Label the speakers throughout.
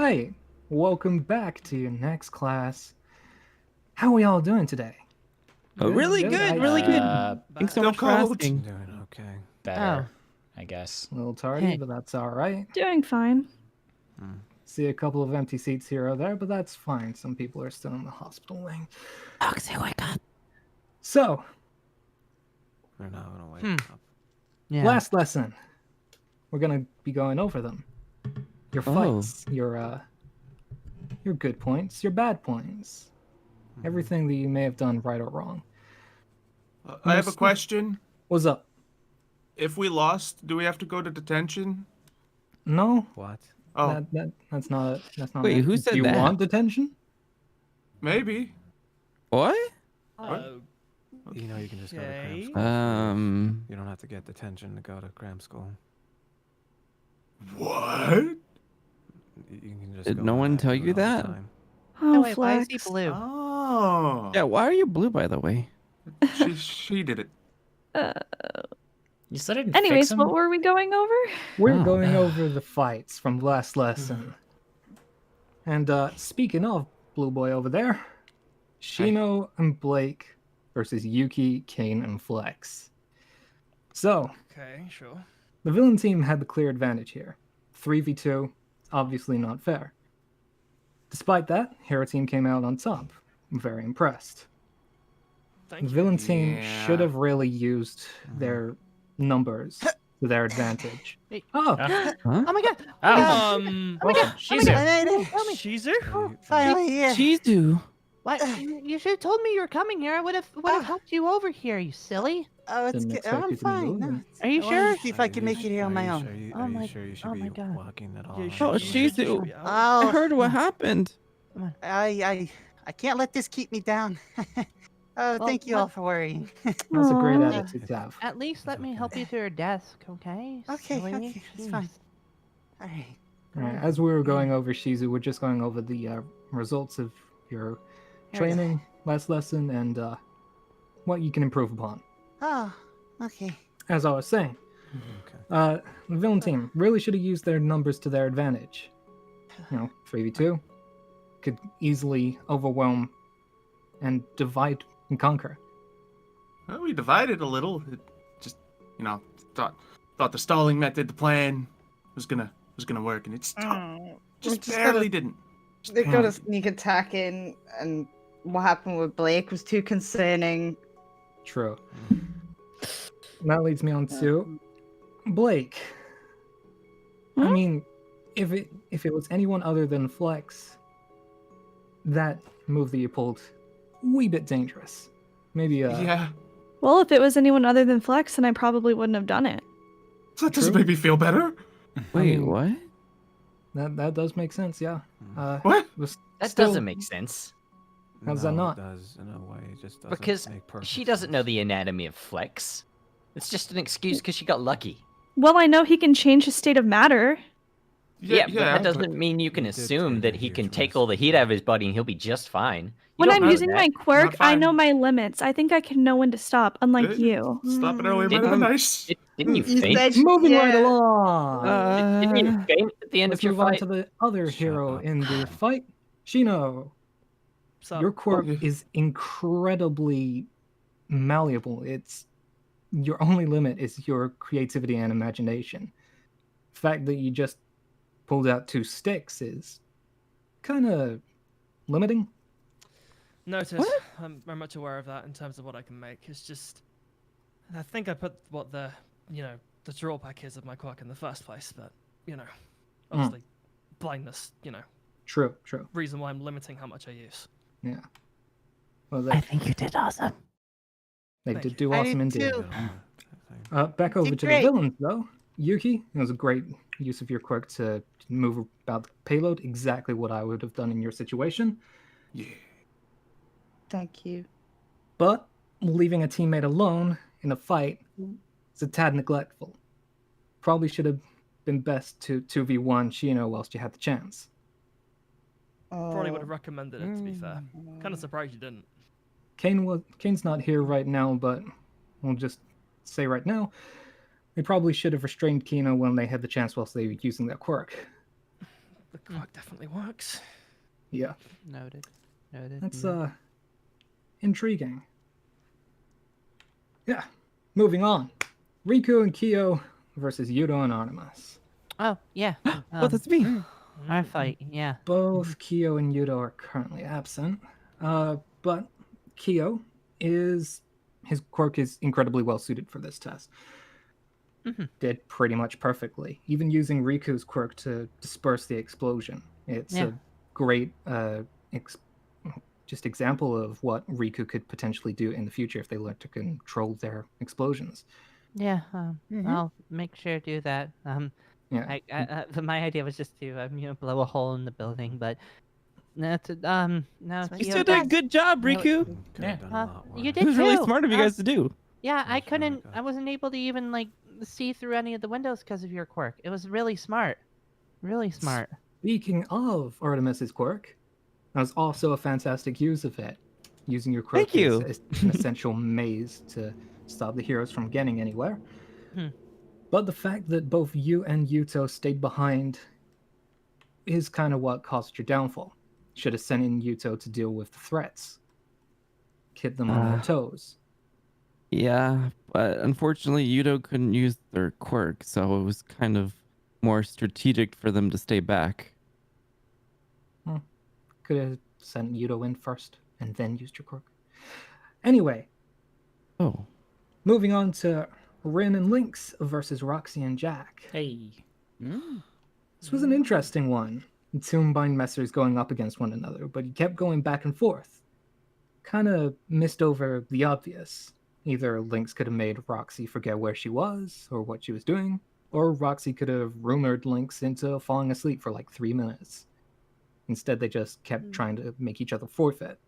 Speaker 1: right, welcome back to your next class. How are we all doing today?
Speaker 2: Oh, really good, really good. Thanks so much for asking.
Speaker 3: Doing okay.
Speaker 4: Better, I guess.
Speaker 1: A little tardy,
Speaker 2: Hey.
Speaker 1: but that's all right.
Speaker 5: Doing fine.
Speaker 1: See a couple of empty seats here or there, but that's fine. Some people are still in the hospital wing.
Speaker 2: XxQuakeaSaurXx.
Speaker 1: So,
Speaker 3: We're not gonna wake up.
Speaker 2: Yeah.
Speaker 1: last lesson, we're gonna be going over them. Your fights, your good points, your bad points, everything that you may have done right or wrong.
Speaker 6: I have a question.
Speaker 1: What's up?
Speaker 6: If we lost, do we have to go to detention?
Speaker 1: No,
Speaker 3: What?
Speaker 6: Oh,
Speaker 1: that's not.
Speaker 2: Wait, who said
Speaker 1: Do you
Speaker 2: that?
Speaker 1: want detention?
Speaker 6: maybe.
Speaker 2: What?
Speaker 3: You know you can just go to cram
Speaker 4: Okay.
Speaker 3: school. You don't have to get detention to go to cram school.
Speaker 6: What?
Speaker 3: You can just
Speaker 2: Did
Speaker 3: go
Speaker 2: no
Speaker 3: and
Speaker 2: one
Speaker 3: act
Speaker 2: tell
Speaker 3: out
Speaker 2: you
Speaker 3: all the
Speaker 2: that?
Speaker 3: time.
Speaker 5: Oh,
Speaker 4: wait, why is he
Speaker 5: Flex.
Speaker 4: blue?
Speaker 6: Oh.
Speaker 2: Yeah, why are you blue, by the way?
Speaker 6: She did it.
Speaker 4: You said it.
Speaker 5: Anyways, what were we going over?
Speaker 1: We're
Speaker 2: Oh.
Speaker 1: going over the fights from last lesson. And speaking of Blue Boy over there, Shino and Blake versus Yuki, Kane, and Flex. So,
Speaker 4: Okay, sure.
Speaker 1: the villain team had the clear advantage here. 3v2, obviously not fair. Despite that, Hero team came out on top. I'm very impressed.
Speaker 4: Thank
Speaker 1: The
Speaker 4: you.
Speaker 1: villain team
Speaker 6: Yeah.
Speaker 1: should have really used their numbers to their advantage. Oh,
Speaker 2: Huh?
Speaker 7: Oh my god!
Speaker 4: Oh,
Speaker 7: Oh my god!
Speaker 4: she's
Speaker 7: oh
Speaker 4: a
Speaker 7: my god! Tell me.
Speaker 4: Shizu?
Speaker 7: Finally here.
Speaker 2: Shizu.
Speaker 7: What? You should have told me you were coming here. I would have helped you over here. You silly. Oh, it's
Speaker 1: Didn't
Speaker 7: good.
Speaker 1: expect
Speaker 7: I'm
Speaker 1: you to be
Speaker 7: fine. No,
Speaker 1: moving.
Speaker 7: are you
Speaker 3: I
Speaker 7: sure?
Speaker 3: wanted to
Speaker 7: See if I can make it here on my own.
Speaker 3: Are you
Speaker 7: Oh
Speaker 3: sure you should
Speaker 7: oh
Speaker 3: be
Speaker 7: my god.
Speaker 3: walking at all?
Speaker 4: Yeah,
Speaker 2: Oh,
Speaker 4: you should
Speaker 2: Shizu.
Speaker 4: be out.
Speaker 2: I
Speaker 7: Oh,
Speaker 2: heard what happened.
Speaker 7: I can't let this keep me down. Oh,
Speaker 4: Well,
Speaker 7: thank you all for worrying.
Speaker 1: that's a great
Speaker 5: Aw.
Speaker 1: attitude to have.
Speaker 7: At least let me
Speaker 3: okay.
Speaker 7: help you to your desk, okay?
Speaker 3: Okay,
Speaker 7: silly?
Speaker 3: okay,
Speaker 7: it's fine. All right.
Speaker 1: Alright, as we were going over Shizu, we're just going over the results of your training last lesson and what you can improve upon.
Speaker 7: Oh, okay.
Speaker 1: As I was saying,
Speaker 3: Okay.
Speaker 1: the villain team really should have used their numbers to their advantage. 3v2 could easily overwhelm and divide and conquer.
Speaker 6: Well, we divided a little. It just, thought the stalling method, the plan was gonna work, and it's just barely didn't. Just
Speaker 8: They got
Speaker 6: barely
Speaker 8: a sneak attack in, and what happened with Blake was too concerning.
Speaker 1: True. And that leads me on to Blake. I mean, if it was anyone other than Flex, that move that you pulled, wee bit dangerous. Maybe
Speaker 6: Yeah,
Speaker 5: Well, if it was anyone other than Flex, then I probably wouldn't have done it.
Speaker 6: that doesn't
Speaker 1: True.
Speaker 6: make me feel better.
Speaker 2: Wait,
Speaker 1: mean,
Speaker 2: what?
Speaker 1: that does make sense, yeah.
Speaker 6: What?
Speaker 1: Was
Speaker 4: That
Speaker 1: still-
Speaker 4: doesn't make sense.
Speaker 1: How's that
Speaker 3: No,
Speaker 1: not?
Speaker 3: It does in a way. It just doesn't
Speaker 4: Because
Speaker 3: make perfect
Speaker 4: she doesn't know
Speaker 3: sense.
Speaker 4: the anatomy of Flex. It's just an excuse because she got lucky.
Speaker 5: Well, I know he can change his state of matter.
Speaker 4: Yeah, but that doesn't
Speaker 6: but
Speaker 4: mean you can
Speaker 3: he did
Speaker 4: assume
Speaker 3: take
Speaker 4: that
Speaker 3: a
Speaker 4: he
Speaker 3: huge
Speaker 4: can take
Speaker 3: risk.
Speaker 4: all the heat out of his body and he'll be just fine. You
Speaker 5: When
Speaker 4: don't
Speaker 5: I'm
Speaker 4: know
Speaker 5: using
Speaker 4: that.
Speaker 5: my quirk, I know
Speaker 6: fine.
Speaker 5: my limits. I think I can know when to stop, unlike
Speaker 6: Good.
Speaker 5: you.
Speaker 6: Stop it early,
Speaker 4: Didn't-
Speaker 6: better than nice.
Speaker 4: Didn't you
Speaker 8: You
Speaker 4: faint?
Speaker 8: said-
Speaker 1: Moving right
Speaker 8: Yeah.
Speaker 1: along.
Speaker 4: Didn't you faint at the end
Speaker 1: Let's
Speaker 4: of your
Speaker 1: move on
Speaker 4: fight?
Speaker 1: to the other
Speaker 3: Shut
Speaker 1: hero
Speaker 3: up.
Speaker 1: in the fight, Shino. Your quirk
Speaker 6: Yeah.
Speaker 1: is incredibly malleable. It's your only limit is your creativity and imagination. The fact that you just pulled out 2 sticks is kind of limiting.
Speaker 9: Noted.
Speaker 2: What?
Speaker 9: I'm very much aware of that in terms of what I can make. It's just, I think I put what the drawback is of my quirk in the first place, but obviously, blindness,
Speaker 1: True.
Speaker 9: reason why I'm limiting how much I use.
Speaker 1: Yeah. Well,
Speaker 7: I think you did awesome.
Speaker 1: they
Speaker 9: Thank
Speaker 1: did
Speaker 9: you.
Speaker 1: do
Speaker 7: I
Speaker 1: awesome
Speaker 7: did
Speaker 1: indeed.
Speaker 7: too.
Speaker 1: Back over
Speaker 7: did
Speaker 1: to
Speaker 7: great.
Speaker 1: the villains, though. Yuki, it was a great use of your quirk to move about the payload. Exactly what I would have done in your situation.
Speaker 6: Yeah.
Speaker 8: Thank you.
Speaker 1: But leaving a teammate alone in a fight is a tad neglectful. Probably should have been best to 2v1 Shino whilst you had the chance.
Speaker 9: Probably would have recommended it, to be fair. Kind of surprised you didn't.
Speaker 1: Kane's not here right now, but we'll just say right now, they probably should have restrained Kino when they had the chance whilst they were using their quirk.
Speaker 9: the quirk definitely works.
Speaker 1: Yeah,
Speaker 7: Noted.
Speaker 1: that's intriguing. Yeah, moving on. Riku and Kyo versus Yudo and Artemis.
Speaker 7: Oh yeah.
Speaker 2: Oh, that's me.
Speaker 7: Our fight. Yeah.
Speaker 1: Both Kyo and Yudo are currently absent, but Kyo his quirk is incredibly well suited for this test. Did pretty much perfectly, even using Riku's quirk to disperse the explosion. It's a great just example of what Riku could potentially do in the future if they learn to control their explosions.
Speaker 7: Yeah. I'll make sure to do that.
Speaker 1: Yeah.
Speaker 7: My idea was just to blow a hole in the building, but no.
Speaker 2: You
Speaker 7: Kyo
Speaker 2: still did a good job, Riku.
Speaker 3: Could have done a lot
Speaker 7: you
Speaker 3: worse.
Speaker 7: did
Speaker 2: It was really
Speaker 7: too.
Speaker 2: smart of you guys to do.
Speaker 7: Yeah, I
Speaker 3: That's really
Speaker 7: couldn't.
Speaker 3: good.
Speaker 7: I wasn't able to even see through any of the windows because of your quirk. It was really smart. Really smart.
Speaker 1: Speaking of Artemis's quirk, that was also a fantastic use of it. Using your quirk
Speaker 2: Thank you.
Speaker 1: is an essential maze to stop the heroes from getting anywhere.
Speaker 7: Hmm.
Speaker 1: But the fact that both you and Yuto stayed behind is kind of what caused your downfall. Should have sent in Yuto to deal with the threats. Keep them on their toes.
Speaker 2: Yeah, but unfortunately, Yudo couldn't use their quirk, so it was kind of more strategic for them to stay back.
Speaker 1: Could have sent Yuto in first and then used your quirk. Anyway,
Speaker 2: Oh.
Speaker 1: moving on to Rin and Lynx versus Roxy and Jack.
Speaker 10: Hey.
Speaker 1: This was an interesting one. Tsunpeppermint messers going up against one another, but you kept going back and forth. Kind of missed over the obvious. Either Lynx could have made Roxy forget where she was or what she was doing, or Roxy could have rumored Lynx into falling asleep for like 3 minutes. Instead, they just kept trying to make each other forfeit.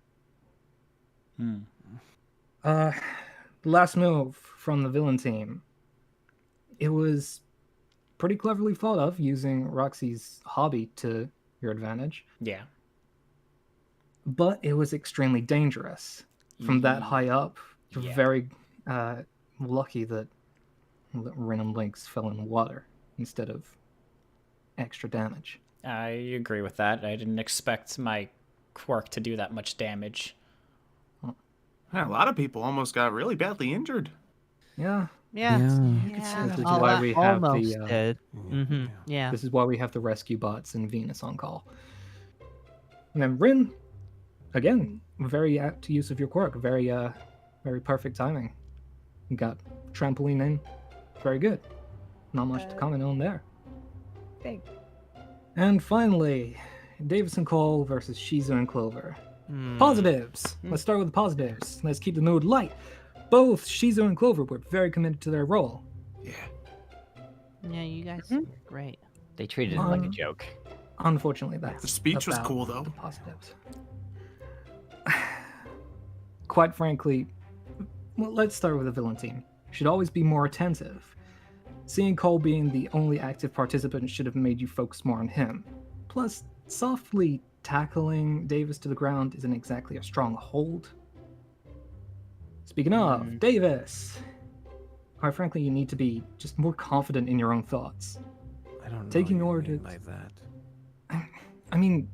Speaker 1: Last move from the villain team. It was pretty cleverly thought of, using Roxy's hobby to your advantage.
Speaker 10: Yeah.
Speaker 1: But it was extremely dangerous. From that high up, you're very lucky that Rin and Lynx fell in the water instead of extra damage.
Speaker 10: I agree with that. I didn't expect my quirk to do that much damage.
Speaker 6: Yeah, a lot of people almost got really badly injured.
Speaker 1: Yeah.
Speaker 7: Yeah.
Speaker 1: This is why we have
Speaker 7: almost
Speaker 1: the
Speaker 7: did.
Speaker 3: Yeah.
Speaker 7: Yeah.
Speaker 1: this is why we have the rescue bots and Venus on call. And then Rin, again, very apt use of your quirk. Very perfect timing. You got trampoline in. Very good. Not much to comment on there.
Speaker 8: Thanks.
Speaker 1: And finally, Davis and Cole versus Shizu and Clover. Positives. Let's start with the positives. Let's keep the mood light. Both Shizu and Clover were very committed to their role.
Speaker 7: Yeah, you guys are great.
Speaker 4: They treated it like a joke.
Speaker 1: Unfortunately, that's
Speaker 6: The speech was
Speaker 1: about
Speaker 6: cool, though.
Speaker 1: the positives. Quite frankly, well, let's start with the villain team. Should always be more attentive. Seeing Cole being the only active participant should have made you focus more on him. Plus, softly tackling Davis to the ground isn't exactly a strong hold. Speaking of, Davis! Quite frankly, you need to be just more confident in your own thoughts.
Speaker 3: I don't know.
Speaker 1: Taking
Speaker 3: what you
Speaker 1: orders.
Speaker 3: mean by that.
Speaker 1: I mean,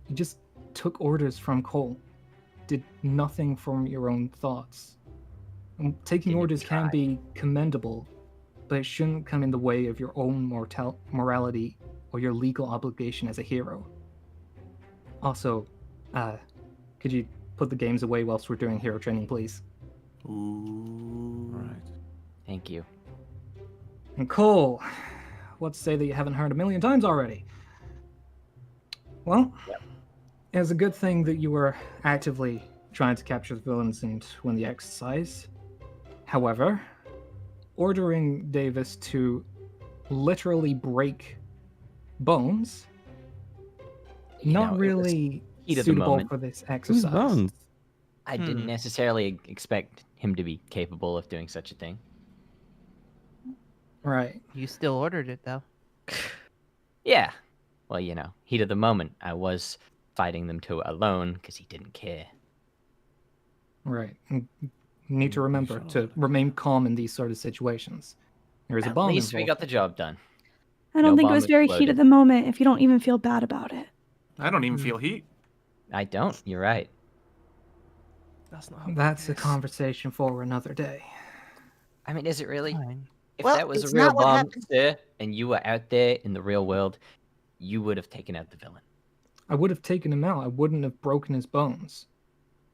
Speaker 1: you just took orders from Cole. Did nothing from your own thoughts. Taking
Speaker 4: Didn't
Speaker 1: orders can
Speaker 4: try.
Speaker 1: be commendable, but it shouldn't come in the way of your own morality or your legal obligation as a hero. Also, could you put the games away whilst we're doing hero training, please?
Speaker 6: Ooh.
Speaker 3: Right.
Speaker 4: Thank you.
Speaker 1: And Cole, what to say that you haven't heard a million times already? Well, it was a good thing that you were actively trying to capture the villains and win the exercise. However, ordering Davis to literally break bones, not
Speaker 4: know, it was
Speaker 1: really
Speaker 4: heat of the
Speaker 1: suitable
Speaker 4: moment.
Speaker 1: for this
Speaker 2: Who's
Speaker 1: exercise.
Speaker 2: bones?
Speaker 4: I didn't necessarily expect him to be capable of doing such a thing.
Speaker 1: Right.
Speaker 7: You still ordered it though.
Speaker 4: Yeah. Well, heat of the moment. I was fighting them to alone because he didn't care.
Speaker 1: Right. And you need to remember to remain calm in these sort of situations. There is a
Speaker 4: At
Speaker 1: bomb
Speaker 4: least we got
Speaker 1: involved.
Speaker 4: the job done.
Speaker 5: I don't
Speaker 4: No
Speaker 5: think it
Speaker 4: bomb
Speaker 5: was very heat
Speaker 4: exploded.
Speaker 5: of the moment if you don't even feel bad about it.
Speaker 6: I don't even feel heat.
Speaker 4: I don't. You're right.
Speaker 9: That's not how
Speaker 1: That's a
Speaker 9: it is.
Speaker 1: conversation for another day.
Speaker 4: I mean, is it really?
Speaker 7: Fine.
Speaker 4: If
Speaker 7: Well,
Speaker 4: that was a
Speaker 7: it's
Speaker 4: real
Speaker 7: not what
Speaker 4: bomb,
Speaker 7: happened.
Speaker 4: sir, and you were out there in the real world, you would have taken out the villain.
Speaker 1: I would have taken him out. I wouldn't have broken his bones.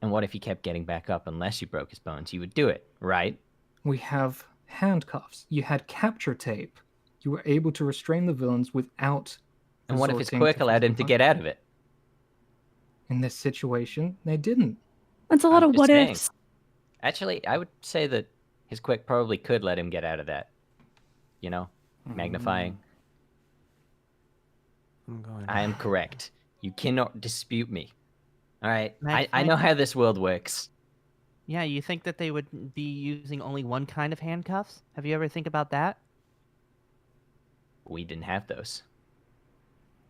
Speaker 4: And what if he kept getting back up unless you broke his bones? You would do it, right?
Speaker 1: We have handcuffs. You had capture tape. You were able to restrain the villains without.
Speaker 4: And what if his
Speaker 1: resorting
Speaker 4: quirk
Speaker 1: to
Speaker 4: allowed him to
Speaker 1: physical
Speaker 4: get out of
Speaker 1: punishment.
Speaker 4: it?
Speaker 1: In this situation, they didn't.
Speaker 5: That's a lot
Speaker 4: I'm
Speaker 5: of
Speaker 4: just
Speaker 5: what
Speaker 4: saying.
Speaker 5: ifs.
Speaker 4: Actually, I would say that his quirk probably could let him get out of that. You know, magnifying.
Speaker 3: I'm going.
Speaker 4: I am correct. You cannot dispute me. All right,
Speaker 7: Matt,
Speaker 4: I know how this world works.
Speaker 7: Yeah, you think that they would be using only one kind of handcuffs? Have you ever think about that?
Speaker 4: We didn't have those.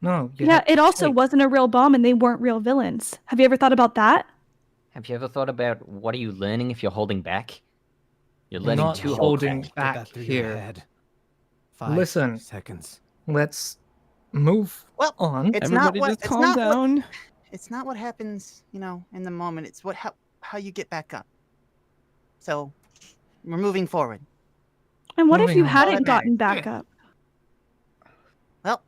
Speaker 1: No. You
Speaker 5: Yeah,
Speaker 1: had
Speaker 5: it also
Speaker 1: tape.
Speaker 5: wasn't a real bomb and they weren't real villains. Have you ever thought about that?
Speaker 4: Have you ever thought about what are you learning if you're holding back? You're
Speaker 1: You're
Speaker 4: learning
Speaker 1: not
Speaker 4: to hold
Speaker 1: holding
Speaker 4: back.
Speaker 3: Get that
Speaker 1: back
Speaker 3: through your
Speaker 1: here.
Speaker 3: head. 5
Speaker 1: Listen.
Speaker 3: seconds.
Speaker 1: Let's move
Speaker 11: Well,
Speaker 1: on.
Speaker 11: It's
Speaker 2: Everybody
Speaker 11: not what.
Speaker 2: just
Speaker 11: It's
Speaker 2: calm
Speaker 11: not
Speaker 2: down.
Speaker 11: What, it's not what happens, in the moment. It's how you get back up. So, we're moving forward.
Speaker 5: And what if
Speaker 1: Moving
Speaker 5: you
Speaker 1: on.
Speaker 11: All that
Speaker 5: hadn't gotten
Speaker 11: matters.
Speaker 5: back up?
Speaker 4: Well,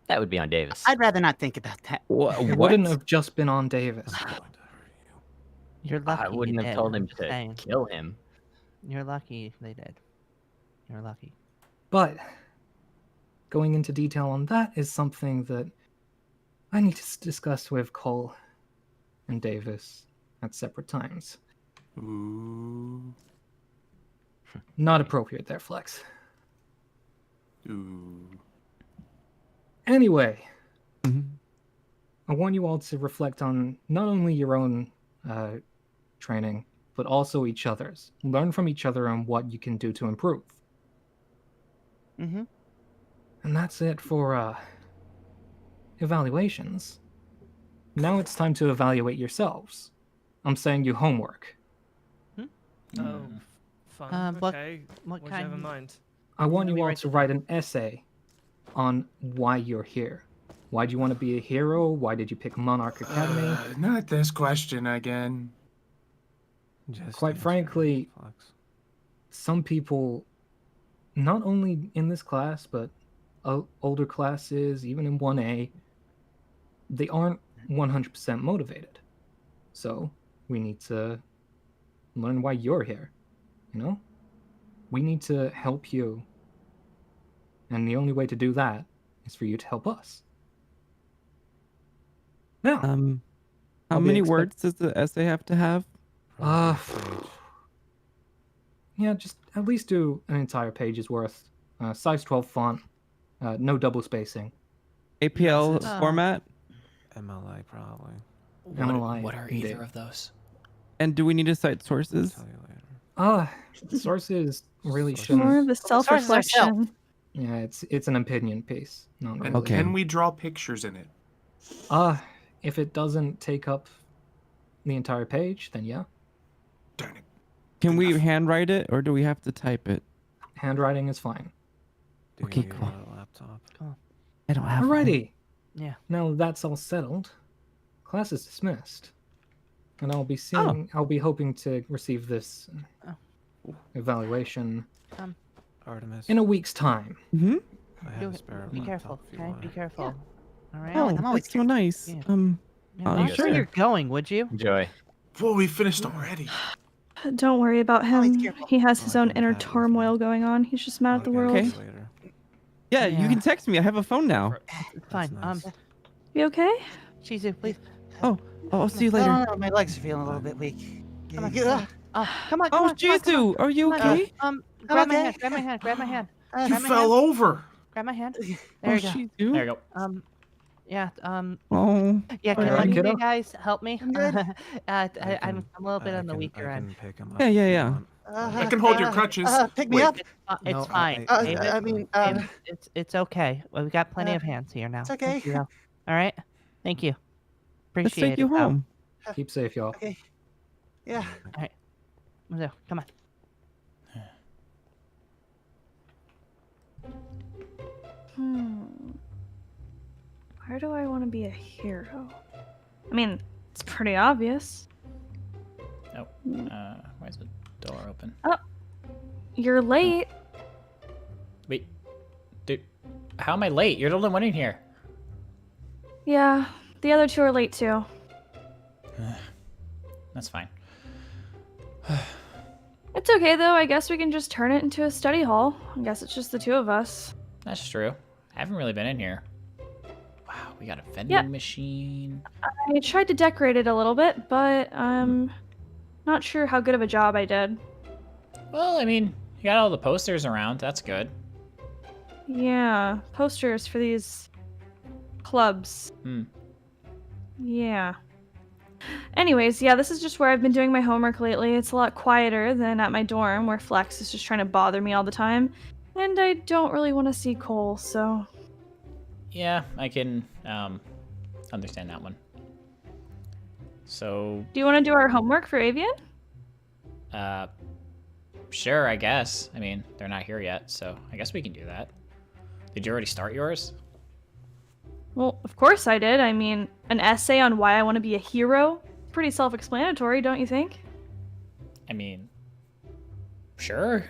Speaker 4: that would be on Davis.
Speaker 11: I'd rather not think about that.
Speaker 1: It wouldn't have just been on Davis.
Speaker 3: I'm going to hurt you.
Speaker 7: You're lucky.
Speaker 4: I wouldn't
Speaker 7: you
Speaker 4: have
Speaker 7: did,
Speaker 4: told
Speaker 7: I'm
Speaker 4: him
Speaker 7: just
Speaker 4: to
Speaker 7: saying.
Speaker 4: kill him.
Speaker 7: You're lucky they did. You're lucky.
Speaker 1: But going into detail on that is something that I need to discuss with Cole and Davis at separate times.
Speaker 6: Ooh.
Speaker 1: Not appropriate there, Flex.
Speaker 6: Ooh.
Speaker 1: Anyway,
Speaker 2: Mhm.
Speaker 1: I want you all to reflect on not only your own training, but also each other's. Learn from each other on what you can do to improve.
Speaker 11: Mm-hmm.
Speaker 1: And that's it for evaluations. Now it's time to evaluate yourselves. I'm saying you homework.
Speaker 9: Oh, fun.
Speaker 7: What-
Speaker 9: Okay.
Speaker 7: what
Speaker 9: What do you have in
Speaker 7: kind-
Speaker 9: mind?
Speaker 1: I want
Speaker 7: Let me
Speaker 1: you all
Speaker 7: write
Speaker 1: to
Speaker 7: it
Speaker 1: write an essay on why you're here. Why do you want to be a hero? Why did you pick Monarch Academy?
Speaker 6: Not this question again.
Speaker 3: Just
Speaker 1: Quite
Speaker 3: answer it,
Speaker 1: frankly,
Speaker 3: Flex.
Speaker 1: Some people, not only in this class, but older classes, even in 1A, they aren't 100% motivated. So we need to learn why you're here. We need to help you. And the only way to do that is for you to help us. Now,
Speaker 2: How
Speaker 1: I'll be
Speaker 2: many
Speaker 1: expect-
Speaker 2: words does the essay have to have?
Speaker 1: Uh,
Speaker 3: Probably a page.
Speaker 1: yeah, just at least do an entire page's worth. Size 12 font, no double spacing.
Speaker 2: APL
Speaker 7: it's-
Speaker 2: format?
Speaker 3: MLA probably.
Speaker 1: MLI,
Speaker 10: What are
Speaker 1: indeed.
Speaker 10: either of those?
Speaker 2: And do we need to cite
Speaker 3: I'll
Speaker 2: sources?
Speaker 3: tell you later.
Speaker 1: Sources really
Speaker 3: Sources.
Speaker 1: shouldn't.
Speaker 5: More of a
Speaker 11: Sources are self.
Speaker 5: self-reflection.
Speaker 1: Yeah, it's an opinion piece. Not
Speaker 6: And
Speaker 1: really.
Speaker 2: Okay.
Speaker 6: can we draw pictures in it?
Speaker 1: If it doesn't take up the entire page, then yeah.
Speaker 6: Darn it.
Speaker 2: Can we handwrite it or do we have to type it?
Speaker 1: Handwriting is fine.
Speaker 3: Do
Speaker 2: Okay,
Speaker 3: you
Speaker 2: cool.
Speaker 3: want a laptop?
Speaker 2: I don't have one.
Speaker 1: Alrighty.
Speaker 7: Yeah.
Speaker 1: Now that's all settled. Class is dismissed. And I'll be hoping to receive this evaluation
Speaker 3: Artemis.
Speaker 1: in a week's time.
Speaker 2: Mm-hmm.
Speaker 3: I have
Speaker 7: Do
Speaker 3: a
Speaker 7: it.
Speaker 3: spare
Speaker 7: Be
Speaker 3: laptop
Speaker 7: careful,
Speaker 3: if you
Speaker 7: okay?
Speaker 3: want
Speaker 7: Be
Speaker 3: it.
Speaker 7: careful. All right.
Speaker 2: Oh,
Speaker 11: I'm always
Speaker 2: that's so nice.
Speaker 7: Yeah.
Speaker 2: Yeah,
Speaker 7: Yeah,
Speaker 2: I'm
Speaker 7: watch
Speaker 2: sure.
Speaker 7: where you're going, would you?
Speaker 4: Enjoy.
Speaker 6: Whoa, we finished already.
Speaker 5: Don't worry about
Speaker 11: Always
Speaker 5: him.
Speaker 11: careful.
Speaker 5: He has
Speaker 3: Oh,
Speaker 5: his
Speaker 3: I
Speaker 5: own
Speaker 3: didn't
Speaker 5: inner
Speaker 3: have it with me.
Speaker 5: turmoil going on. He's just mad
Speaker 3: I'll
Speaker 5: at the
Speaker 3: get
Speaker 5: world.
Speaker 3: this
Speaker 2: Okay.
Speaker 3: later.
Speaker 2: Yeah, you
Speaker 7: Yeah.
Speaker 2: can text me. I have a phone now.
Speaker 7: It's fine.
Speaker 3: nice.
Speaker 5: You okay?
Speaker 7: Shizu, please.
Speaker 2: Oh, I'll see you
Speaker 11: No,
Speaker 2: later.
Speaker 11: no, no, my legs are feeling a little bit weak.
Speaker 7: Come on,
Speaker 11: Yeah.
Speaker 7: come on. Come on, come
Speaker 2: Oh,
Speaker 7: on, come on, come on.
Speaker 2: Jizu, are you
Speaker 7: Come on,
Speaker 2: okay?
Speaker 7: grab my
Speaker 11: okay.
Speaker 7: hand, grab my hand, grab my hand,
Speaker 6: You
Speaker 7: grab my
Speaker 6: fell
Speaker 7: hand,
Speaker 6: over.
Speaker 7: grab my hand.
Speaker 2: Oh,
Speaker 7: There you go.
Speaker 2: Shizu?
Speaker 10: There you go.
Speaker 7: Yeah,
Speaker 2: Oh,
Speaker 7: yeah. Can
Speaker 1: Alright,
Speaker 7: one of
Speaker 1: kiddo.
Speaker 7: you guys help me?
Speaker 11: I'm good.
Speaker 7: I'm
Speaker 3: can-
Speaker 7: a little bit on the
Speaker 3: I
Speaker 7: weaker end.
Speaker 3: can pick 'em up
Speaker 2: Yeah,
Speaker 3: if
Speaker 2: yeah,
Speaker 3: you
Speaker 2: yeah.
Speaker 3: want.
Speaker 6: I can hold your crutches.
Speaker 11: Pick me
Speaker 6: Wait.
Speaker 11: up.
Speaker 7: It's
Speaker 3: No,
Speaker 7: fine.
Speaker 3: I-
Speaker 7: David,
Speaker 11: I mean,
Speaker 7: David, it's okay. Well, we got plenty
Speaker 11: uh,
Speaker 7: of hands here now.
Speaker 11: it's
Speaker 7: Thank
Speaker 11: okay.
Speaker 7: you, though. All right. Thank you.
Speaker 2: let's
Speaker 7: Appreciate
Speaker 2: take you
Speaker 7: it. though.
Speaker 2: home.
Speaker 1: Keep safe, y'all.
Speaker 11: Okay. Yeah.
Speaker 7: Come on.
Speaker 5: Where do I want to be a hero? I mean, it's pretty obvious.
Speaker 10: Oh, why is the door open?
Speaker 5: Oh, you're late.
Speaker 10: Wait, dude, how am I late? You're the only one in here.
Speaker 5: Yeah, the other two are late too.
Speaker 10: That's fine.
Speaker 5: It's okay though, I guess we can just turn it into a study hall. I guess it's just the two of us.
Speaker 10: That's true. I haven't really been in here. Wow, we got a vending machine.
Speaker 5: I tried to decorate it a little bit, but I'm not sure how good of a job I did.
Speaker 10: Well, I mean, you got all the posters around. That's good.
Speaker 5: Yeah, posters for these clubs. Yeah. Anyways, yeah, this is just where I've been doing my homework lately. It's a lot quieter than at my dorm, where Flex is just trying to bother me all the time. And I don't really want to see Cole, so...
Speaker 10: Yeah, I can understand that one. So...
Speaker 5: Do you want to do our homework for Avian?
Speaker 10: Sure, I guess. I mean, they're not here yet, so I guess we can do that. Did you already start yours?
Speaker 5: Well, of course I did. I mean, an essay on why I want to be a hero? Pretty self-explanatory, don't you think?
Speaker 10: I mean, sure.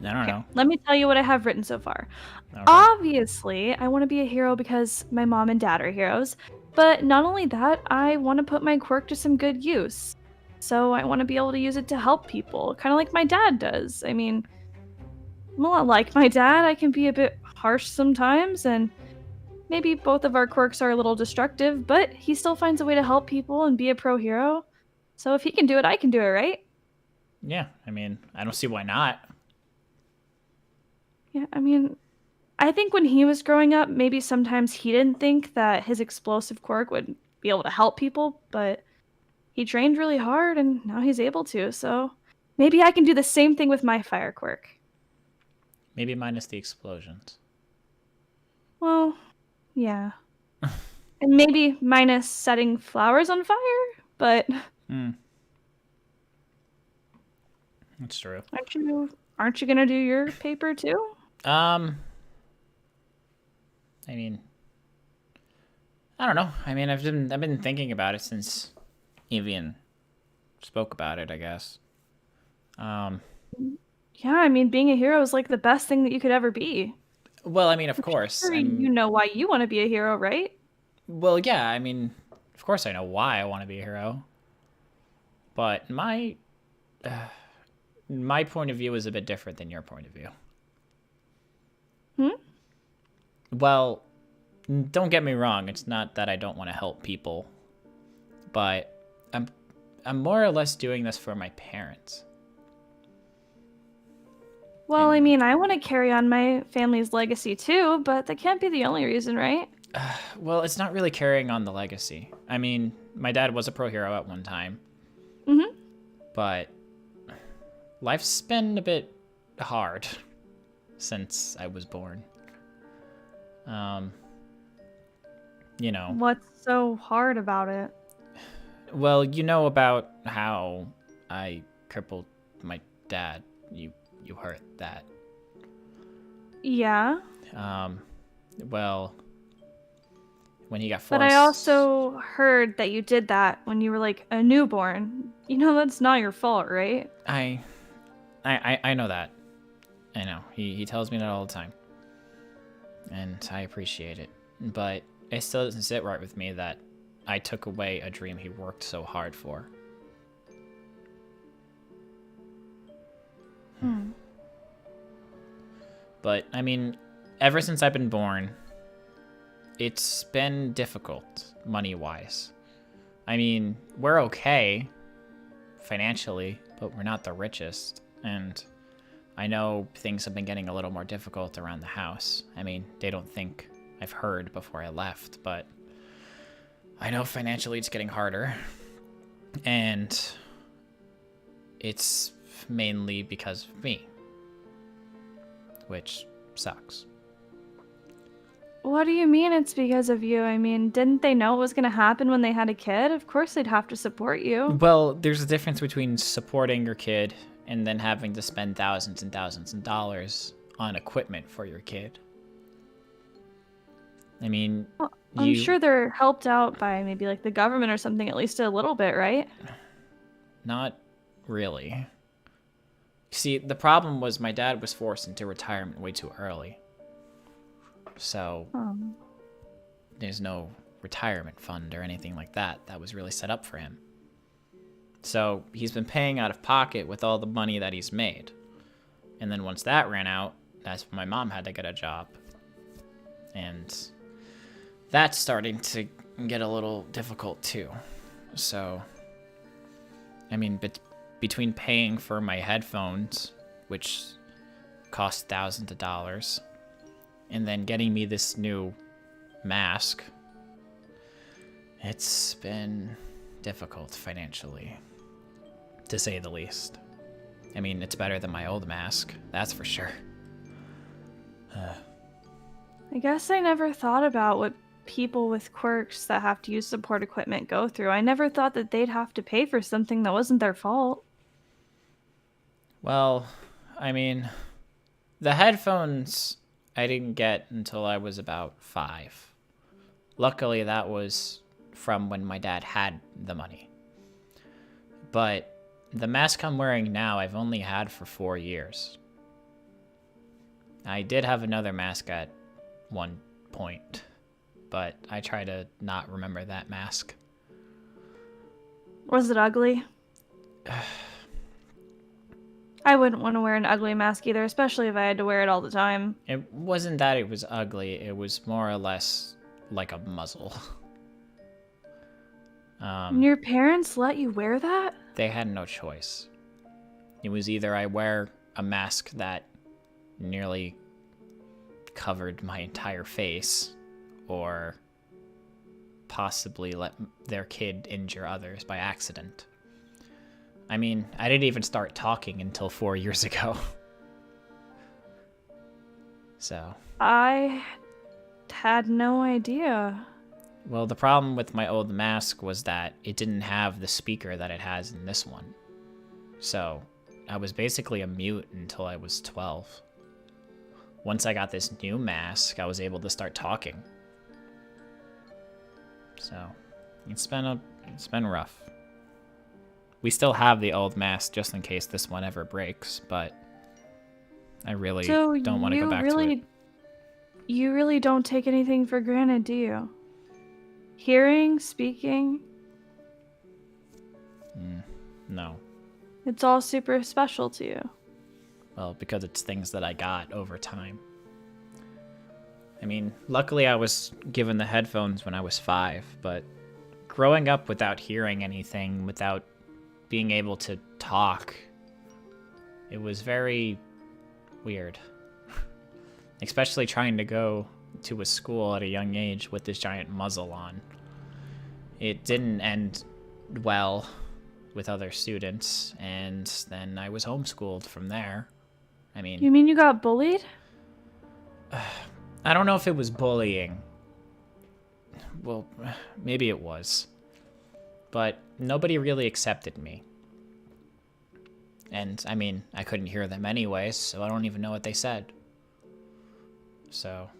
Speaker 10: I don't know.
Speaker 5: Let me tell you what I have written so far.
Speaker 10: Okay.
Speaker 5: Obviously, I want to be a hero because my mom and dad are heroes. But not only that, I want to put my quirk to some good use. So I want to be able to use it to help people, kind of like my dad does. I mean, I'm a lot like my dad. I can be a bit harsh sometimes, and maybe both of our quirks are a little destructive, but he still finds a way to help people and be a pro hero. So if he can do it, I can do it, right?
Speaker 10: Yeah, I mean, I don't see why not.
Speaker 5: Yeah, I mean, I think when he was growing up, maybe sometimes he didn't think that his explosive quirk would be able to help people, but he trained really hard and now he's able to, so maybe I can do the same thing with my fire quirk.
Speaker 10: Maybe minus the explosions.
Speaker 5: Well, yeah. And maybe minus setting flowers on fire, but...
Speaker 10: That's true.
Speaker 5: Aren't you gonna do your paper too?
Speaker 10: I mean, I don't know. I mean, I've been thinking about it since Avian spoke about it, I guess.
Speaker 5: Yeah, I mean, being a hero is like the best thing that you could ever be.
Speaker 10: Well, I mean, of course.
Speaker 5: Sure, you know why you want to be a hero, right?
Speaker 10: Well, yeah, I mean, of course I know why I want to be a hero. But my point of view is a bit different than your point of view. Well, don't get me wrong. It's not that I don't want to help people. But I'm more or less doing this for my parents.
Speaker 5: Well, I mean, I want to carry on my family's legacy too, but that can't be the only reason, right?
Speaker 10: Well, it's not really carrying on the legacy. I mean, my dad was a pro hero at one time. But life's been a bit hard since I was born. You know.
Speaker 5: What's so hard about it?
Speaker 10: Well, you know about how I crippled my dad. You heard that.
Speaker 5: Yeah.
Speaker 10: Well, when he got forced...
Speaker 5: But I also heard that you did that when you were like a newborn. You know that's not your fault, right?
Speaker 10: I know that. I know. He tells me that all the time. And I appreciate it. But it still doesn't sit right with me that I took away a dream he worked so hard for. But, I mean, ever since I've been born, it's been difficult, money-wise. I mean, we're okay financially, but we're not the richest. And I know things have been getting a little more difficult around the house. I mean, they don't think I've heard before I left, but I know financially it's getting harder. And it's mainly because of me, which sucks.
Speaker 5: What do you mean it's because of you? I mean, didn't they know what was going to happen when they had a kid? Of course they'd have to support you.
Speaker 10: Well, there's a difference between supporting your kid and then having to spend thousands and thousands of dollars on equipment for your kid. I mean,
Speaker 5: Well, I'm sure they're helped out by maybe like the government or something, at least a little bit, right?
Speaker 10: Not really. See, the problem was my dad was forced into retirement way too early. So there's no retirement fund or anything like that that was really set up for him. So he's been paying out of pocket with all the money that he's made. And then once that ran out, that's when my mom had to get a job. And that's starting to get a little difficult too. So, I mean, between paying for my headphones, which cost thousands of dollars, and then getting me this new mask, it's been difficult financially, to say the least. I mean, it's better than my old mask, that's for sure.
Speaker 5: I guess I never thought about what people with quirks that have to use support equipment go through. I never thought that they'd have to pay for something that wasn't their fault.
Speaker 10: Well, I mean, the headphones I didn't get until I was about 5. Luckily, that was from when my dad had the money. But the mask I'm wearing now, I've only had for 4 years. I did have another mask at one point, but I try to not remember that mask.
Speaker 5: Was it ugly? I wouldn't want to wear an ugly mask either, especially if I had to wear it all the time.
Speaker 10: It wasn't that it was ugly, it was more or less like a muzzle.
Speaker 5: And your parents let you wear that?
Speaker 10: They had no choice. It was either I wear a mask that nearly covered my entire face, or possibly let their kid injure others by accident. I mean, I didn't even start talking until 4 years ago. So.
Speaker 5: I had no idea.
Speaker 10: Well, the problem with my old mask was that it didn't have the speaker that it has in this one. So, I was basically a mute until I was 12. Once I got this new mask, I was able to start talking. So, it's been rough. We still have the old mask just in case this one ever breaks, but I really don't want to go back to it.
Speaker 5: You really don't take anything for granted, do you? Hearing, speaking?
Speaker 10: No.
Speaker 5: It's all super special to you.
Speaker 10: Well, because it's things that I got over time. I mean, luckily I was given the headphones when I was 5, but growing up without hearing anything, without being able to talk, it was very weird. Especially trying to go to a school at a young age with this giant muzzle on. It didn't end well with other students, and then I was homeschooled from there. I mean...
Speaker 5: You mean you got bullied?
Speaker 10: I don't know if it was bullying. Well, maybe it was. But nobody really accepted me. And, I mean, I couldn't hear them anyways, so I don't even know what they said. So...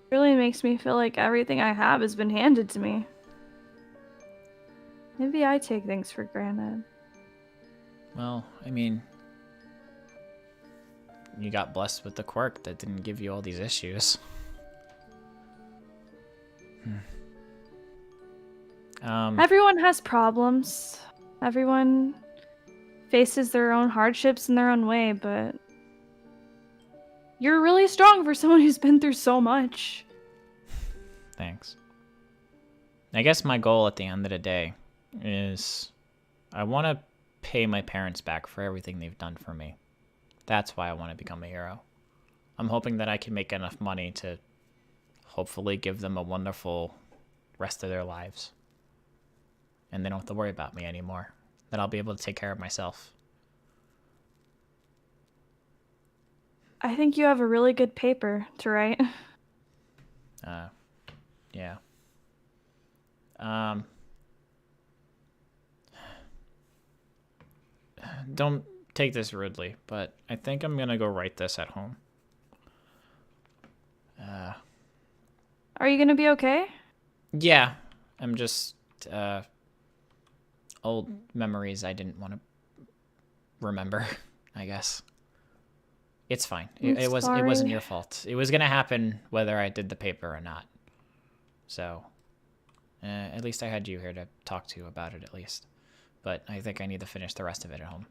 Speaker 5: Really makes me feel like everything I have has been handed to me. Maybe I take things for granted.
Speaker 10: Well, I mean... You got blessed with the quirk that didn't give you all these issues.
Speaker 5: Everyone has problems. Everyone faces their own hardships in their own way, but you're really strong for someone who's been through so much.
Speaker 10: Thanks. I guess my goal at the end of the day is I want to pay my parents back for everything they've done for me. That's why I want to become a hero. I'm hoping that I can make enough money to hopefully give them a wonderful rest of their lives. And they don't have to worry about me anymore. That I'll be able to take care of myself.
Speaker 5: I think you have a really good paper to write.
Speaker 10: Yeah. Don't take this rudely, but I think I'm gonna go write this at home.
Speaker 5: Are you gonna be okay?
Speaker 10: Yeah, I'm just old memories I didn't want to remember, I guess. It's fine. It wasn't your fault. It was gonna happen whether I did the paper or not. So, at least I had you here to talk to about it at least. But I think I need to finish the rest of it at home.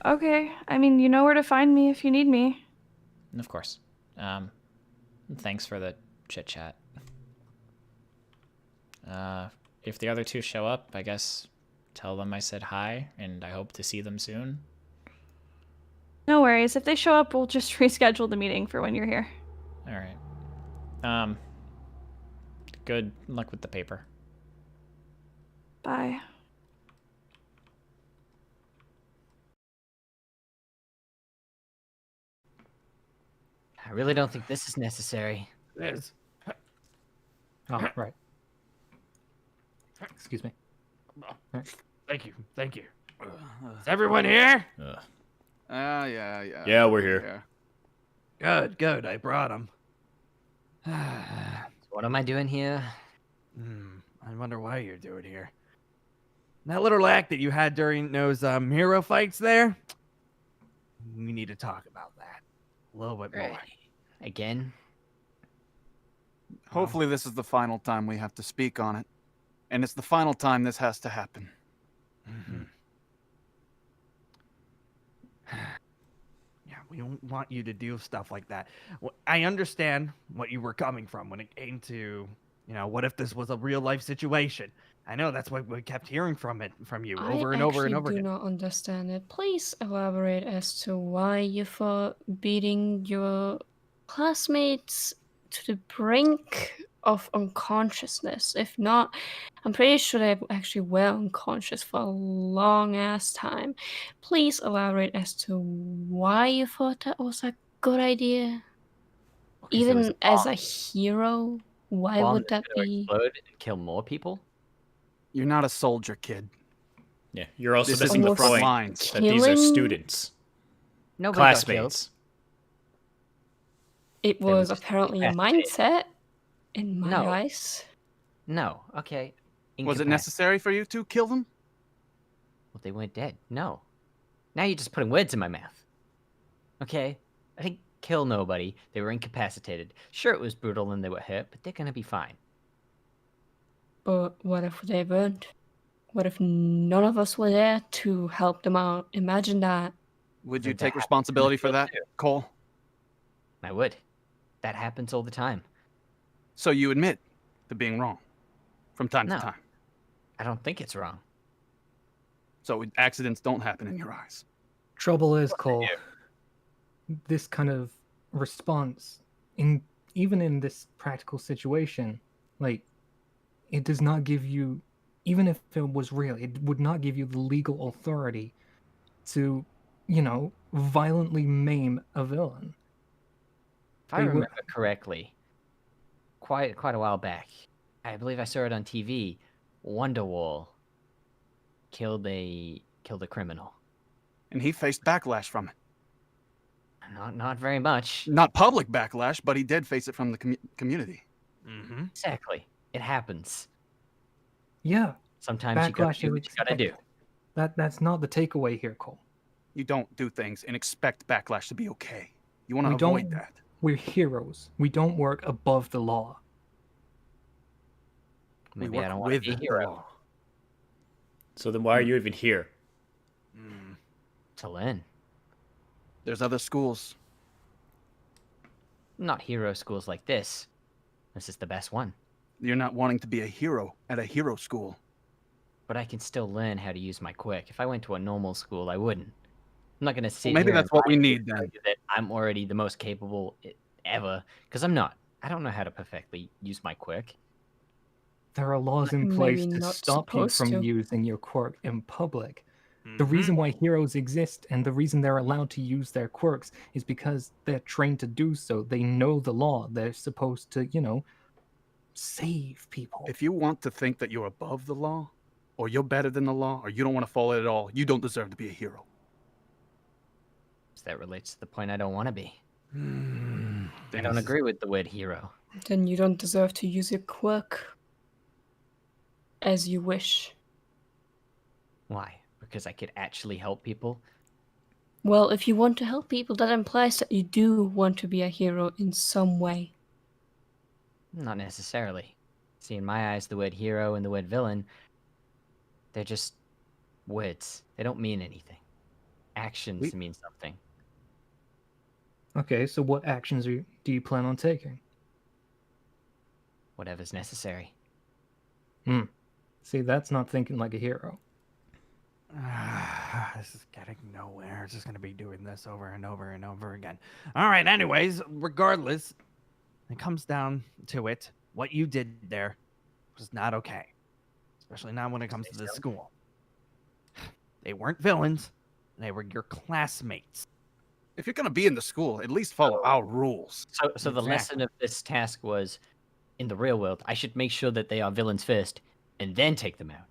Speaker 5: Okay. I mean, you know where to find me if you need me.
Speaker 10: Of course. Thanks for the chit chat. If the other two show up, I guess tell them I said hi and I hope to see them soon.
Speaker 5: No worries. If they show up, we'll just reschedule the meeting for when you're here.
Speaker 10: All right. Good luck with the paper.
Speaker 5: Bye.
Speaker 4: I really don't think this is necessary.
Speaker 1: Yes. Oh, right. Excuse me.
Speaker 12: Thank you. Thank you. Is everyone here?
Speaker 13: Yeah.
Speaker 10: Yeah, we're here.
Speaker 12: Good, good. I brought them.
Speaker 4: So what am I doing here?
Speaker 12: I wonder why you're doing here. That little act that you had during those hero fights there, we need to talk about that a little bit more.
Speaker 4: Again?
Speaker 13: Hopefully this is the final time we have to speak on it. And it's the final time this has to happen.
Speaker 12: Yeah, we don't want you to do stuff like that. I understand what you were coming from when it came to, what if this was a real life situation? I know that's what we kept hearing from you over and over and over again.
Speaker 14: I do not understand it. Please elaborate as to why you thought beating your classmates to the brink of unconsciousness. If not, I'm pretty sure they actually were unconscious for a long ass time. Please elaborate as to why you thought that was a good idea. Even as a hero, why would that be?
Speaker 4: Explode and kill more people?
Speaker 13: You're not a soldier, kid.
Speaker 10: Yeah, you're also
Speaker 13: this isn't the front
Speaker 10: point
Speaker 13: lines.
Speaker 10: that these are students.
Speaker 4: Nobody got
Speaker 10: classmates.
Speaker 14: It was apparently a mindset in my eyes.
Speaker 4: No, okay.
Speaker 13: Was it necessary for you to kill them?
Speaker 4: Well, they weren't dead. No. Now you're just putting words in my mouth. Okay? I didn't kill nobody. They were incapacitated. Sure, it was brutal and they were hurt, but they're gonna be fine.
Speaker 14: But what if they weren't? What if none of us were there to help them out? Imagine that.
Speaker 13: Would you take responsibility for that, Cole?
Speaker 4: I would. That happens all the time.
Speaker 13: So you admit to being wrong from time to time?
Speaker 4: I don't think it's wrong.
Speaker 13: So accidents don't happen in your eyes?
Speaker 1: Trouble is, Cole, this kind of response, even in this practical situation, like, it does not give you, even if it was real, it would not give you the legal authority to, violently maim a villain.
Speaker 4: If I remember correctly, quite a while back, I believe I saw it on TV. Wonderwall killed a criminal,
Speaker 13: and he faced backlash from it.
Speaker 4: Not very much.
Speaker 13: Not public backlash, but he did face it from the community.
Speaker 4: Exactly. It happens.
Speaker 1: Yeah.
Speaker 4: Sometimes you gotta do what you gotta do.
Speaker 1: That's not the takeaway here, Cole.
Speaker 13: You don't do things and expect backlash to be okay. You want to avoid that.
Speaker 1: We're heroes. We don't work above the law.
Speaker 4: Maybe I don't want to be a hero.
Speaker 10: So then why are you even here?
Speaker 4: To learn.
Speaker 13: There's other schools.
Speaker 4: Not hero schools like this. This is the best one.
Speaker 13: You're not wanting to be a hero at a hero school.
Speaker 4: But I can still learn how to use my quick. If I went to a normal school, I wouldn't. I'm not gonna sit
Speaker 13: maybe
Speaker 4: here
Speaker 13: that's what we need then.
Speaker 4: That I'm already the most capable ever, because I'm not. I don't know how to perfectly use my quick.
Speaker 1: There are laws in place to stop you from using your quirk in public. The reason why heroes exist and the reason they're allowed to use their quirks is because they're trained to do so. They know the law. They're supposed to, save people.
Speaker 13: If you want to think that you're above the law, or you're better than the law, or you don't want to follow it at all, you don't deserve to be a hero.
Speaker 4: So that relates to the point I don't want to be. I
Speaker 13: Then
Speaker 4: don't
Speaker 13: this-
Speaker 4: agree with the word hero.
Speaker 14: Then you don't deserve to use your quirk as you wish.
Speaker 4: Why? Because I could actually help people?
Speaker 14: Well, if you want to help people, that implies that you do want to be a hero in some way.
Speaker 4: Not necessarily. See, in my eyes, the word hero and the word villain, they're just words. They don't mean anything. Actions mean something.
Speaker 1: Okay, so what actions do you plan on taking?
Speaker 4: Whatever's necessary.
Speaker 1: See, that's not thinking like a hero.
Speaker 12: This is getting nowhere. It's just going to be doing this over and over and over again. All right, anyways, regardless, it comes down to it. What you did there was not okay. Especially not when it comes to the school. They weren't villains. They were your classmates.
Speaker 13: If you're going to be in the school, at least follow our rules.
Speaker 4: So the lesson of this task was, in the real world, I should make sure that they are villains first, and then take them out.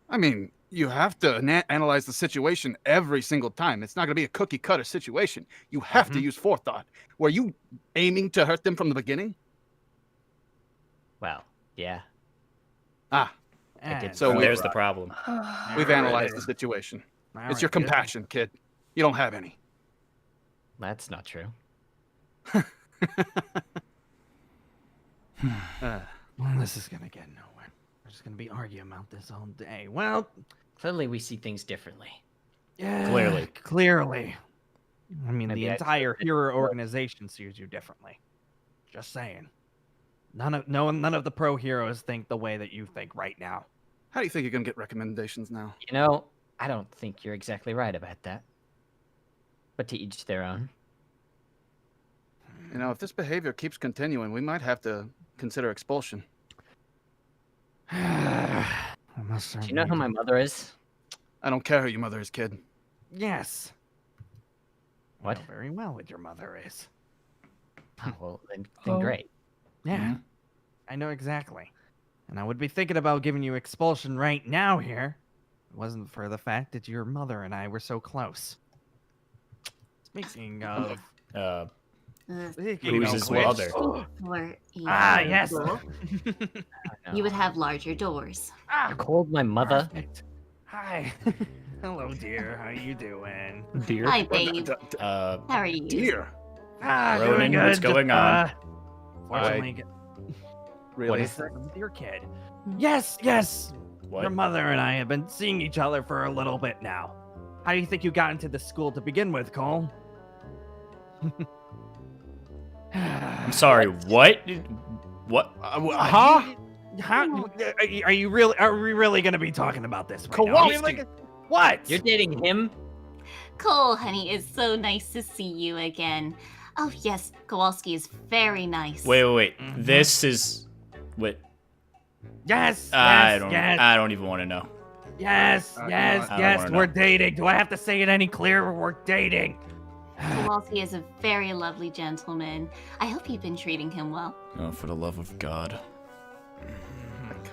Speaker 13: I mean, you have to analyze the situation every single time. It's not going to be a cookie cutter situation. You have to use forethought. Were you aiming to hurt them from the beginning?
Speaker 4: Well, yeah.
Speaker 13: I
Speaker 12: And
Speaker 13: so
Speaker 10: there's the problem.
Speaker 13: We've analyzed the situation. It's your compassion, kid. You don't have any.
Speaker 4: That's not true.
Speaker 12: This is going to get nowhere. We're just going to be arguing about this all day. Well,
Speaker 4: clearly we see things differently.
Speaker 12: Yeah,
Speaker 10: Clearly.
Speaker 12: Clearly. I mean,
Speaker 4: Maybe
Speaker 12: the
Speaker 4: I
Speaker 12: entire
Speaker 4: should-
Speaker 12: hero organization sees you differently. Just saying. None of the pro heroes think the way that you think right now.
Speaker 13: How do you think you're going to get recommendations now?
Speaker 4: You know, I don't think you're exactly right about that. But to each their own.
Speaker 13: You know, if this behavior keeps continuing, we might have to consider expulsion.
Speaker 4: Do you know who my mother is?
Speaker 13: I don't care who your mother is, kid.
Speaker 12: Yes.
Speaker 4: What?
Speaker 12: I know very well what your mother is.
Speaker 4: Oh, well, then great.
Speaker 12: Yeah. I know exactly. And I would be thinking about giving you expulsion right now here. If it wasn't for the fact that your mother and I were so close. Speaking of...
Speaker 10: Who's his mother?
Speaker 12: Yes.
Speaker 15: You would have larger doors.
Speaker 4: You called my mother?
Speaker 12: Perfect. Hi. Hello, dear. How you doing?
Speaker 1: Dear?
Speaker 15: Hi, babe. How are you?
Speaker 13: Dear.
Speaker 10: Ronan,
Speaker 12: doing good.
Speaker 10: what's going on?
Speaker 12: Fortunately,
Speaker 13: Really?
Speaker 12: what is that with your kid? Yes, yes.
Speaker 10: What?
Speaker 12: Your mother and I have been seeing each other for a little bit now. How do you think you got into the school to begin with, Cole?
Speaker 10: I'm sorry, what? What?
Speaker 12: Huh? Are you really? Are we really going to be talking about this right now?
Speaker 13: Kowalski.
Speaker 12: What?
Speaker 4: You're dating him?
Speaker 15: Cole, honey, it's so nice to see you again. Oh, yes, Kowalski is very nice.
Speaker 10: Wait. This is what?
Speaker 12: Yes.
Speaker 10: I
Speaker 12: yes.
Speaker 10: don't even want to know.
Speaker 12: Yes. Yes.
Speaker 10: I don't
Speaker 12: Yes.
Speaker 10: wanna
Speaker 12: We're
Speaker 10: know.
Speaker 12: dating. Do I have to say it any clearer? We're dating.
Speaker 15: Kowalski is a very lovely gentleman. I hope you've been treating him well.
Speaker 10: Oh, for the love of God.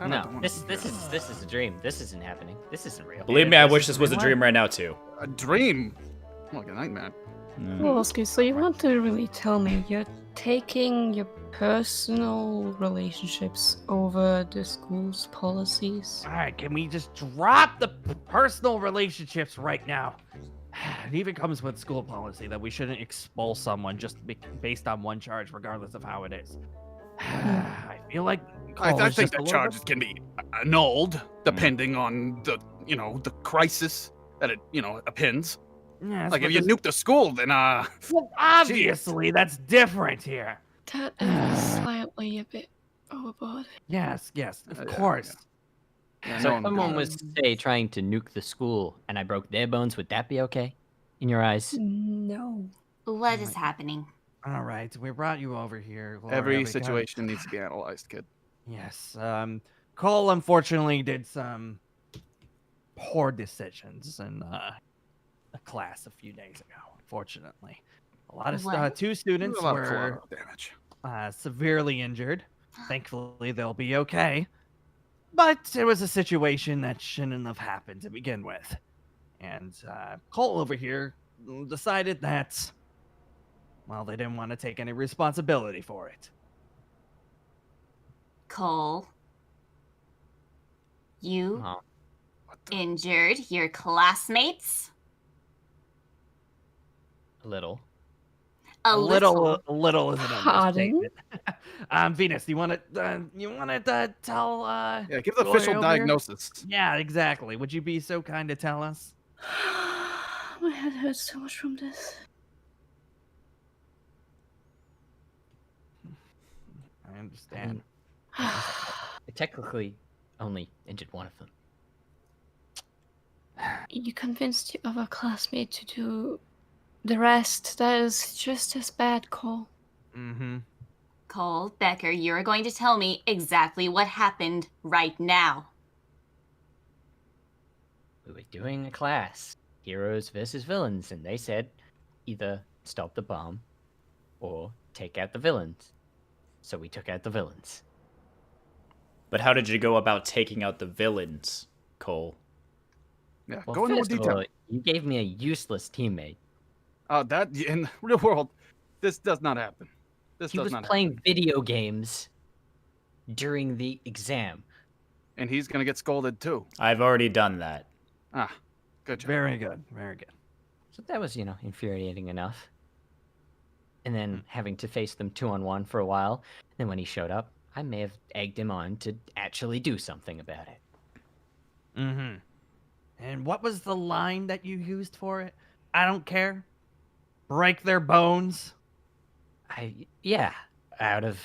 Speaker 4: No, this is a dream. This isn't happening. This isn't real.
Speaker 10: Believe me, I wish this was a dream right now too.
Speaker 13: A dream? Like a nightmare.
Speaker 14: Kowalski, so you want to really tell me you're taking your personal relationships over the school's policies?
Speaker 12: All right. Can we just drop the personal relationships right now? It even comes with school policy that we shouldn't expel someone just based on one charge, regardless of how it is. I feel like
Speaker 13: I
Speaker 12: Cole is
Speaker 13: think
Speaker 12: just a
Speaker 13: that
Speaker 12: little
Speaker 13: charges
Speaker 12: bit-
Speaker 13: can be annulled depending on the, the crisis that it, appends.
Speaker 12: Yes,
Speaker 13: Like
Speaker 12: but
Speaker 13: if you
Speaker 12: this-
Speaker 13: nuke the school, then
Speaker 12: Well, obviously that's different here.
Speaker 14: That is slightly a bit overboard.
Speaker 12: Yes, of
Speaker 13: Yeah,
Speaker 12: course.
Speaker 13: Yeah,
Speaker 4: So
Speaker 13: no
Speaker 4: if
Speaker 13: one-
Speaker 4: someone was, say, trying to nuke the school and I broke their bones, would that be okay? In your eyes?
Speaker 14: No.
Speaker 15: What is happening?
Speaker 12: All right, we brought you over here. Gloria,
Speaker 13: every
Speaker 12: because-
Speaker 13: situation needs to be analyzed, kid.
Speaker 12: Yes. Cole unfortunately did some poor decisions in a class a few days ago. Unfortunately, a lot of
Speaker 15: What?
Speaker 12: two students
Speaker 13: A lot of
Speaker 12: were
Speaker 13: collateral damage.
Speaker 12: severely injured. Thankfully, they'll be okay. But it was a situation that shouldn't have happened to begin with. And Cole over here decided that, well, they didn't want to take any responsibility for it.
Speaker 15: Cole, you injured your classmates?
Speaker 4: A little.
Speaker 15: A little.
Speaker 12: A little is an understatement. Venus, you want to tell?
Speaker 13: Yeah, give the
Speaker 12: Gloria
Speaker 13: official
Speaker 12: over here?
Speaker 13: diagnosis.
Speaker 12: Yeah, exactly. Would you be so kind to tell us?
Speaker 14: My head hurts so much from this.
Speaker 12: I understand.
Speaker 4: I technically only injured one of them.
Speaker 14: You convinced your other classmate to do the rest. That is just as bad, Cole.
Speaker 12: Mm-hmm.
Speaker 15: Cole, Becker, you're going to tell me exactly what happened right now.
Speaker 4: We were doing a class, heroes versus villains, and they said either stop the bomb or take out the villains. So we took out the villains.
Speaker 10: But how did you go about taking out the villains, Cole?
Speaker 13: Yeah,
Speaker 4: Well,
Speaker 13: go into more
Speaker 4: first of
Speaker 13: detail.
Speaker 4: all, you gave me a useless teammate.
Speaker 13: That in the real world, this does not happen. This
Speaker 4: He
Speaker 13: does
Speaker 4: was
Speaker 13: not
Speaker 4: playing
Speaker 13: happen.
Speaker 4: video games during the exam.
Speaker 13: And he's gonna get scolded too.
Speaker 10: I've already done that.
Speaker 13: Ah, good job.
Speaker 12: Very good. Very good.
Speaker 4: So that was, infuriating enough. And then having to face them 2-on-1 for a while. Then when he showed up, I may have egged him on to actually do something about it.
Speaker 12: Mm-hmm. And what was the line that you used for it? I don't care. Break their bones.
Speaker 4: Yeah, out of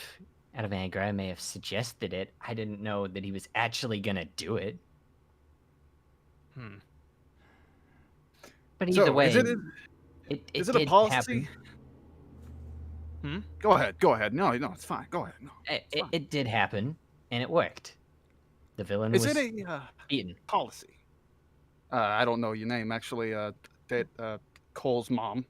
Speaker 4: anger, I may have suggested it. I didn't know that he was actually gonna do it. But either way,
Speaker 13: is it
Speaker 4: it
Speaker 13: a
Speaker 4: did
Speaker 13: policy?
Speaker 4: happen.
Speaker 13: Go ahead. No, it's fine. Go ahead. No.
Speaker 4: It did happen, and it worked. The villain was beaten.
Speaker 13: Policy? I don't know your name actually. Cole's mom.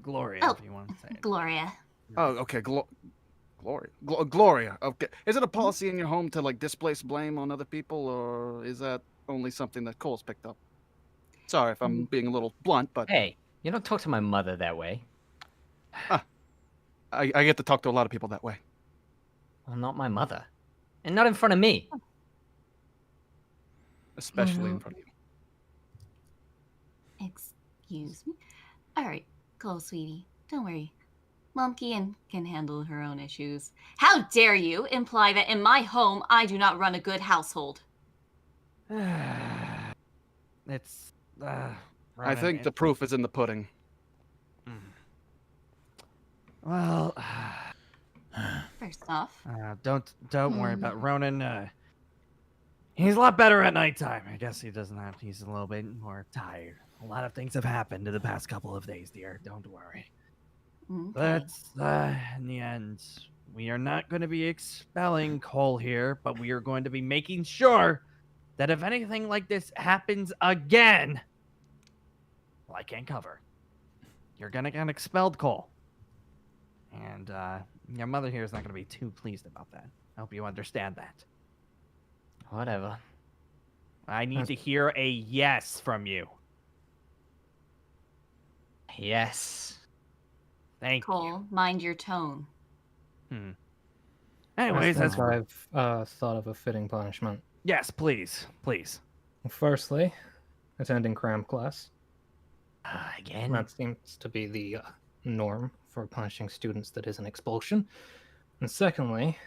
Speaker 12: Gloria, if you want to say it.
Speaker 15: Gloria.
Speaker 13: Oh, okay. Gloria. Okay. Is it a policy in your home to displace blame on other people, or is that only something that Cole's picked up? Sorry if I'm being a little blunt, but
Speaker 4: Hey, you don't talk to my mother that way.
Speaker 13: I get to talk to a lot of people that way.
Speaker 4: Well, not my mother, and not in front of me.
Speaker 13: Especially in front of you.
Speaker 15: Excuse me. All right, Cole, sweetie, don't worry. Momkin can handle her own issues. How dare you imply that in my home I do not run a good household?
Speaker 12: It's.
Speaker 13: I think the proof is in the pudding.
Speaker 12: Well.
Speaker 15: First off,
Speaker 12: don't worry about Ronan. He's a lot better at nighttime. I guess he's a little bit more tired. A lot of things have happened in the past couple of days, dear. Don't worry.
Speaker 15: okay.
Speaker 12: But in the end, we are not going to be expelling Cole here, but we are going to be making sure that if anything like this happens again, well, I can't cover. You're going to get expelled, Cole. And your mother here is not going to be too pleased about that. I hope you understand that.
Speaker 4: Whatever.
Speaker 12: I need to hear a yes from you.
Speaker 4: Yes.
Speaker 12: Thank
Speaker 15: Cole, mind your tone.
Speaker 12: you. Anyways,
Speaker 1: I've
Speaker 12: that's
Speaker 1: thought of a fitting punishment.
Speaker 12: yes, please.
Speaker 1: Firstly, attending cram class.
Speaker 4: Again?
Speaker 1: That seems to be the norm for punishing students that isn't expulsion. And secondly,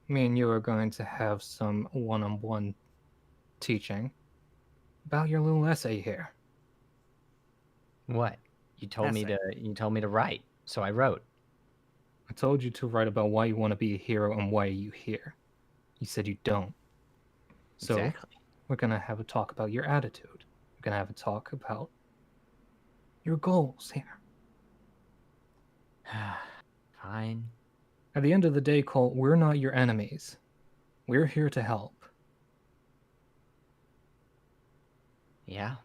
Speaker 1: me and you are going to have some one-on-one teaching about your little essay here.
Speaker 4: What? You told me to write, so I wrote.
Speaker 1: I told you to write about why you want to be a hero and why you here. You said you don't. So
Speaker 4: Exactly.
Speaker 1: we're going to have a talk about your attitude. We're going to have a talk about your goals here.
Speaker 4: Fine.
Speaker 1: At the end of the day, Colt, we're not your enemies. We're here to help.
Speaker 4: Yeah.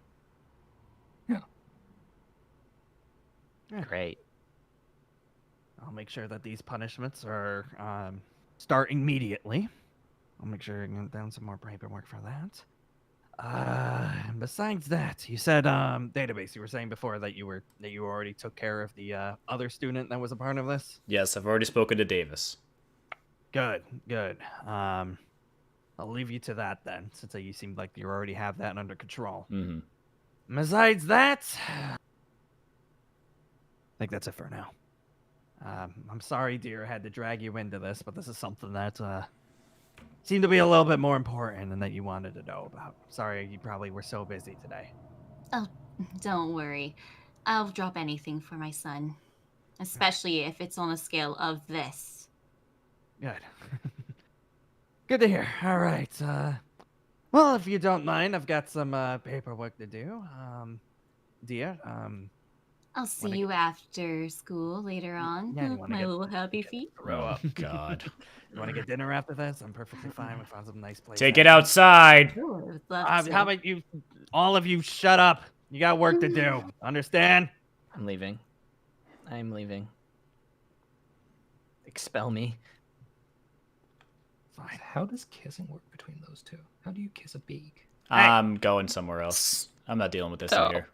Speaker 1: Yeah.
Speaker 4: Great.
Speaker 12: I'll make sure that these punishments are start immediately. I'll make sure I get down some more paperwork for that. Besides that, you said database. You were saying before that you already took care of the other student that was a part of this.
Speaker 10: Yes, I've already spoken to Davis.
Speaker 12: Good, good. I'll leave you to that then, since you seem like you already have that under control.
Speaker 10: Mm-hmm.
Speaker 12: Besides that, I think that's it for now. I'm sorry, dear, I had to drag you into this, but this is something that seemed to be a little bit more important and that you wanted to know about. Sorry, you probably were so busy today.
Speaker 15: Oh, don't worry. I'll drop anything for my son, especially if it's on a scale of this.
Speaker 12: Good. Good to hear. All right. Well, if you don't mind, I've got some paperwork to do. Dear,
Speaker 15: I'll see you after school later on.
Speaker 12: Yeah, you
Speaker 15: with my little happy feet.
Speaker 10: Oh, God.
Speaker 12: You want to get dinner after this? I'm perfectly fine. We found some nice place.
Speaker 10: Take it outside.
Speaker 15: Sure, would love to.
Speaker 12: How about you, all of you, shut up? You got work to do. Understand?
Speaker 4: I'm leaving. I'm leaving. Expel me.
Speaker 12: Fine.
Speaker 1: How does kissing work between those two? How do you kiss a beak?
Speaker 10: I'm going somewhere else. I'm not dealing with this
Speaker 14: So-
Speaker 10: here.